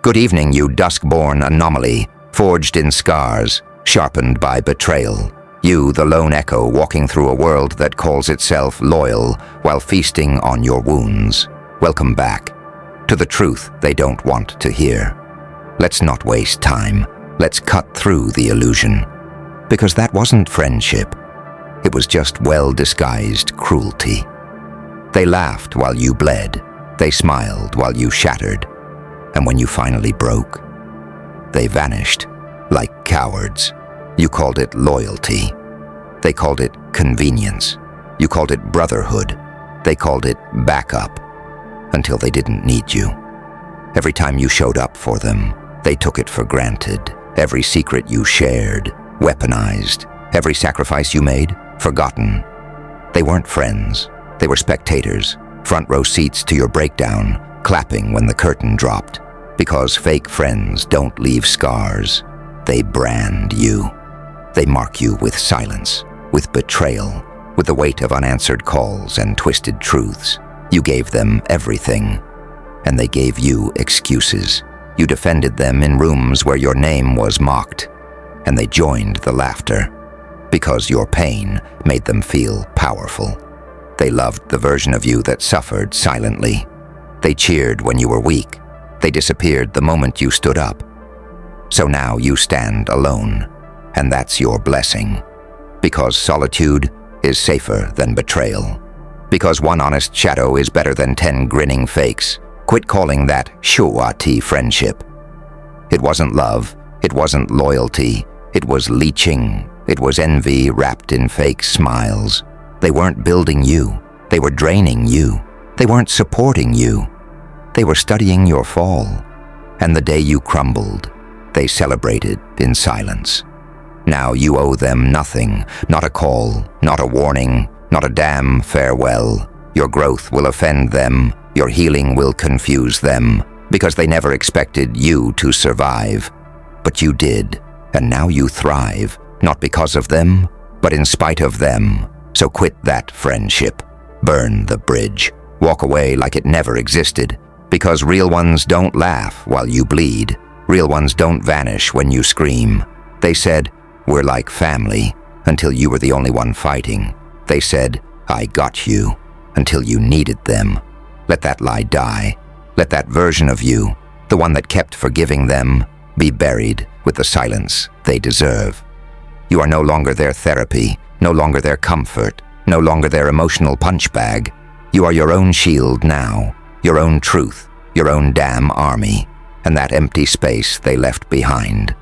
Good evening, you dusk-born anomaly, forged in scars, sharpened by betrayal. You, the lone echo walking through a world that calls itself loyal while feasting on your wounds. Welcome back to the truth they don't want to hear. Let's not waste time. Let's cut through the illusion. Because that wasn't friendship. It was just well-disguised cruelty. They laughed while you bled. They smiled while you shattered. And when you finally broke, they vanished like cowards. You called it loyalty. They called it convenience. You called it brotherhood. They called it backup. Until they didn't need you. Every time you showed up for them, they took it for granted. Every secret you shared, weaponized. Every sacrifice you made, forgotten. They weren't friends. They were spectators, front row seats to your breakdown, clapping when the curtain dropped. Because fake friends don't leave scars. They brand you. They mark you with silence, with betrayal, with the weight of unanswered calls and twisted truths. You gave them everything, and they gave you excuses. You defended them in rooms where your name was mocked, and they joined the laughter, because your pain made them feel powerful. They loved the version of you that suffered silently. They cheered when you were weak. They disappeared the moment you stood up. So now you stand alone, and that's your blessing. Because solitude is safer than betrayal. Because one honest shadow is better than 10 grinning fakes. Quit calling that ᴤᴜ friendship. It wasn't love, it wasn't loyalty, it was leeching, it was envy wrapped in fake smiles. They weren't building you, they were draining you. They weren't supporting you. They were studying your fall, and the day you crumbled, they celebrated in silence. Now you owe them nothing, not a call, not a warning, not a damn farewell. Your growth will offend them, your healing will confuse them, because they never expected you to survive. But you did, and now you thrive, not because of them, but in spite of them. So quit that friendship. Burn the bridge. Walk away like it never existed. Because real ones don't laugh while you bleed. Real ones don't vanish when you scream. They said, "We're like family," until you were the only one fighting. They said, "I got you," until you needed them. Let that lie die. Let that version of you, the one that kept forgiving them, be buried with the silence they deserve. You are no longer their therapy, no longer their comfort, no longer their emotional punch bag. You are your own shield now. Your own truth, your own damn army, and that empty space they left behind.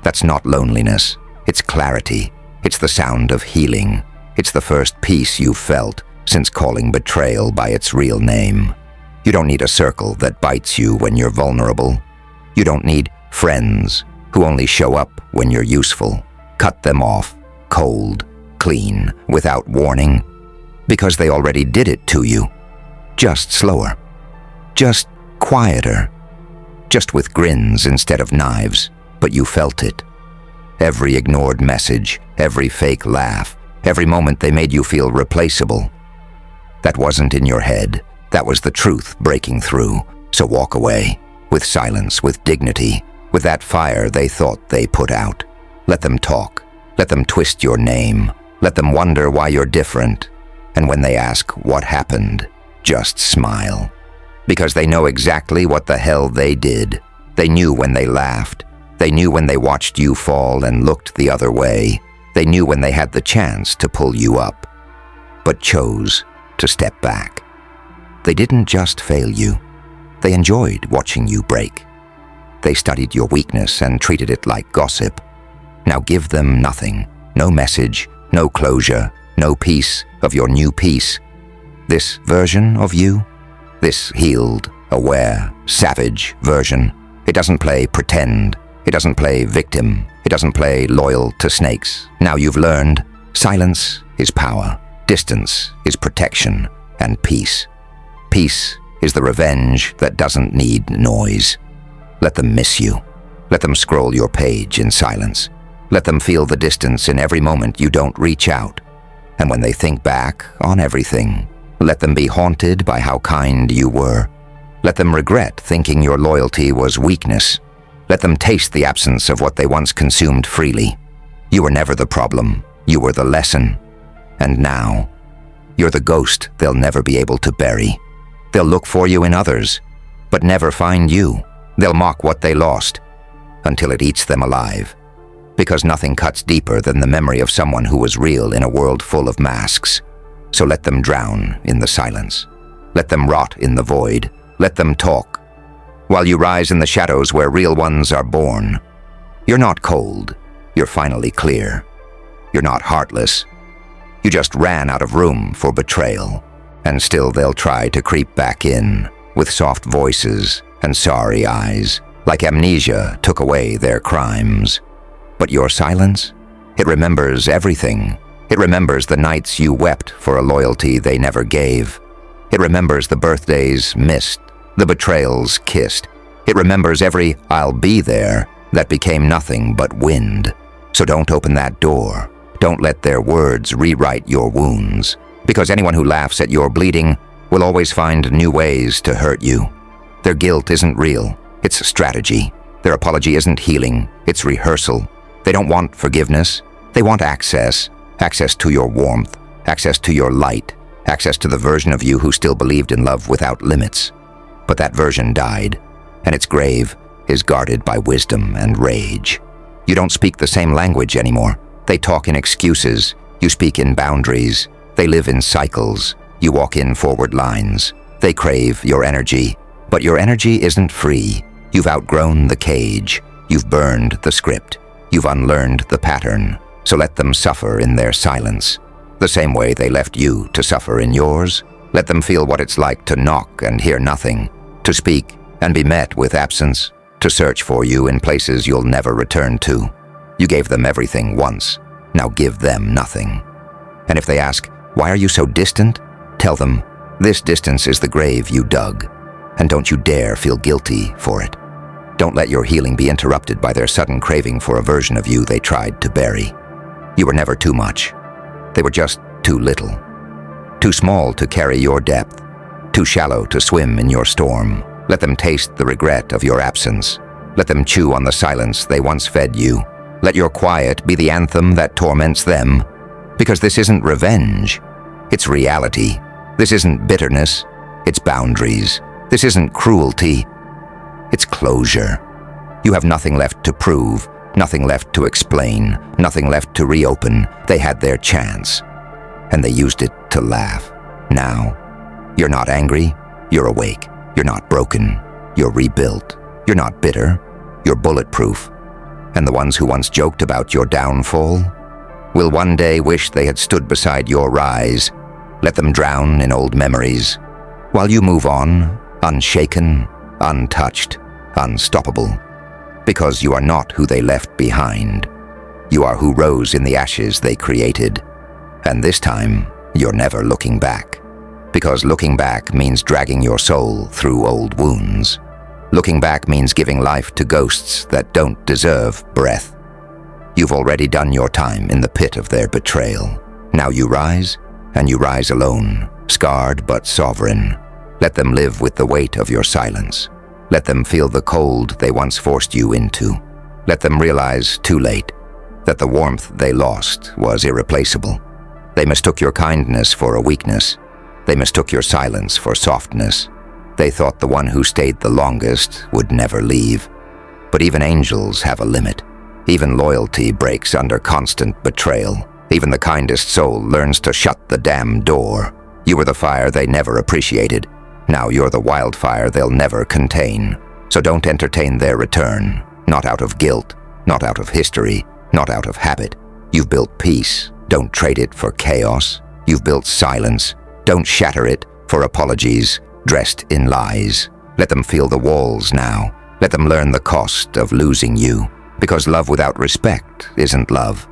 That's not loneliness, it's clarity, it's the sound of healing, it's the first peace you've felt since calling betrayal by its real name. You don't need a circle that bites you when you're vulnerable. You don't need friends who only show up when you're useful. Cut them off, cold, clean, without warning, because they already did it to you, just slower. Just quieter. Just with grins instead of knives, but you felt it. Every ignored message, every fake laugh, every moment they made you feel replaceable. That wasn't in your head. That was the truth breaking through. So walk away, with silence, with dignity, with that fire they thought they put out. Let them talk. Let them twist your name. Let them wonder why you're different. And when they ask what happened, just smile. Because they know exactly what the hell they did. They knew when they laughed. They knew when they watched you fall and looked the other way. They knew when they had the chance to pull you up, but chose to step back. They didn't just fail you. They enjoyed watching you break. They studied your weakness and treated it like gossip. Now give them nothing. No message, no closure, no piece of your new peace. This version of you, this healed, aware, savage version, it doesn't play pretend. It doesn't play victim. It doesn't play loyal to snakes. Now you've learned silence is power, distance is protection, and peace. Peace is the revenge that doesn't need noise. Let them miss you. Let them scroll your page in silence. Let them feel the distance in every moment you don't reach out. And when they think back on everything, let them be haunted by how kind you were. Let them regret thinking your loyalty was weakness. Let them taste the absence of what they once consumed freely. You were never the problem. You were the lesson. And now, you're the ghost they'll never be able to bury. They'll look for you in others, but never find you. They'll mock what they lost, until it eats them alive. Because nothing cuts deeper than the memory of someone who was real in a world full of masks. So let them drown in the silence. Let them rot in the void. Let them talk, while you rise in the shadows where real ones are born. You're not cold. You're finally clear. You're not heartless. You just ran out of room for betrayal. And still they'll try to creep back in, with soft voices and sorry eyes, like amnesia took away their crimes. But your silence? It remembers everything. It remembers the nights you wept for a loyalty they never gave. It remembers the birthdays missed, the betrayals kissed. It remembers every "I'll be there" that became nothing but wind. So don't open that door. Don't let their words rewrite your wounds. Because anyone who laughs at your bleeding will always find new ways to hurt you. Their guilt isn't real. It's strategy. Their apology isn't healing. It's rehearsal. They don't want forgiveness. They want access. Access to your warmth. Access to your light. Access to the version of you who still believed in love without limits. But that version died, and its grave is guarded by wisdom and rage. You don't speak the same language anymore. They talk in excuses. You speak in boundaries. They live in cycles. You walk in forward lines. They crave your energy. But your energy isn't free. You've outgrown the cage. You've burned the script. You've unlearned the pattern. So let them suffer in their silence. The same way they left you to suffer in yours. Let them feel what it's like to knock and hear nothing. To speak and be met with absence. To search for you in places you'll never return to. You gave them everything once. Now give them nothing. And if they ask, "Why are you so distant?" Tell them, "This distance is the grave you dug. And don't you dare feel guilty for it." Don't let your healing be interrupted by their sudden craving for a version of you they tried to bury. You were never too much. They were just too little. Too small to carry your depth. Too shallow to swim in your storm. Let them taste the regret of your absence. Let them chew on the silence they once fed you. Let your quiet be the anthem that torments them. Because this isn't revenge. It's reality. This isn't bitterness. It's boundaries. This isn't cruelty. It's closure. You have nothing left to prove, nothing left to explain, nothing left to reopen. They had their chance, and they used it to laugh. Now, you're not angry, you're awake. You're not broken, you're rebuilt. You're not bitter, you're bulletproof. And the ones who once joked about your downfall will one day wish they had stood beside your rise. Let them drown in old memories, while you move on, unshaken, untouched, unstoppable. Because you are not who they left behind. You are who rose in the ashes they created. And this time, you're never looking back. Because looking back means dragging your soul through old wounds. Looking back means giving life to ghosts that don't deserve breath. You've already done your time in the pit of their betrayal. Now you rise, and you rise alone, scarred but sovereign. Let them live with the weight of your silence. Let them feel the cold they once forced you into. Let them realize, too late, that the warmth they lost was irreplaceable. They mistook your kindness for a weakness. They mistook your silence for softness. They thought the one who stayed the longest would never leave. But even angels have a limit. Even loyalty breaks under constant betrayal. Even the kindest soul learns to shut the damn door. You were the fire they never appreciated. Now you're the wildfire they'll never contain. So don't entertain their return. Not out of guilt, not out of history, not out of habit. You've built peace. Don't trade it for chaos. You've built silence. Don't shatter it for apologies dressed in lies. Let them feel the walls now. Let them learn the cost of losing you. Because love without respect isn't love.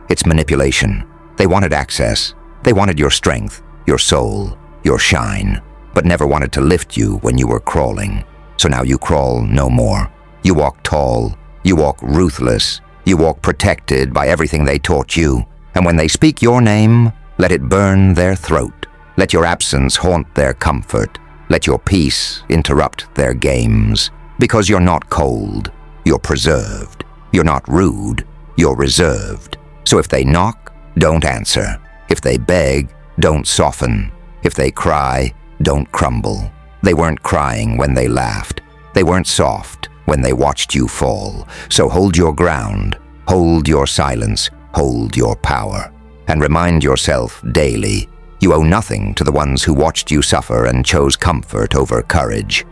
It's manipulation. They wanted access. They wanted your strength, your soul, your shine, but never wanted to lift you when you were crawling. So now you crawl no more. You walk tall. You walk ruthless. You walk protected by everything they taught you. And when they speak your name, let it burn their throat. Let your absence haunt their comfort. Let your peace interrupt their games. Because you're not cold, you're preserved. You're not rude, you're reserved. So if they knock, don't answer. If they beg, don't soften. If they cry, don't crumble. They weren't crying when they laughed. They weren't soft when they watched you fall. So hold your ground, hold your silence, hold your power. And remind yourself daily, you owe nothing to the ones who watched you suffer and chose comfort over courage.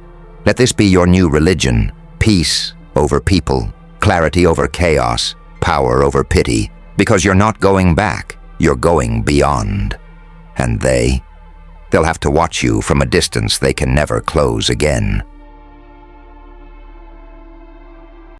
Let this be your new religion: peace over people, clarity over chaos, power over pity. Because you're not going back, you're going beyond. And they'll have to watch you from a distance they can never close again.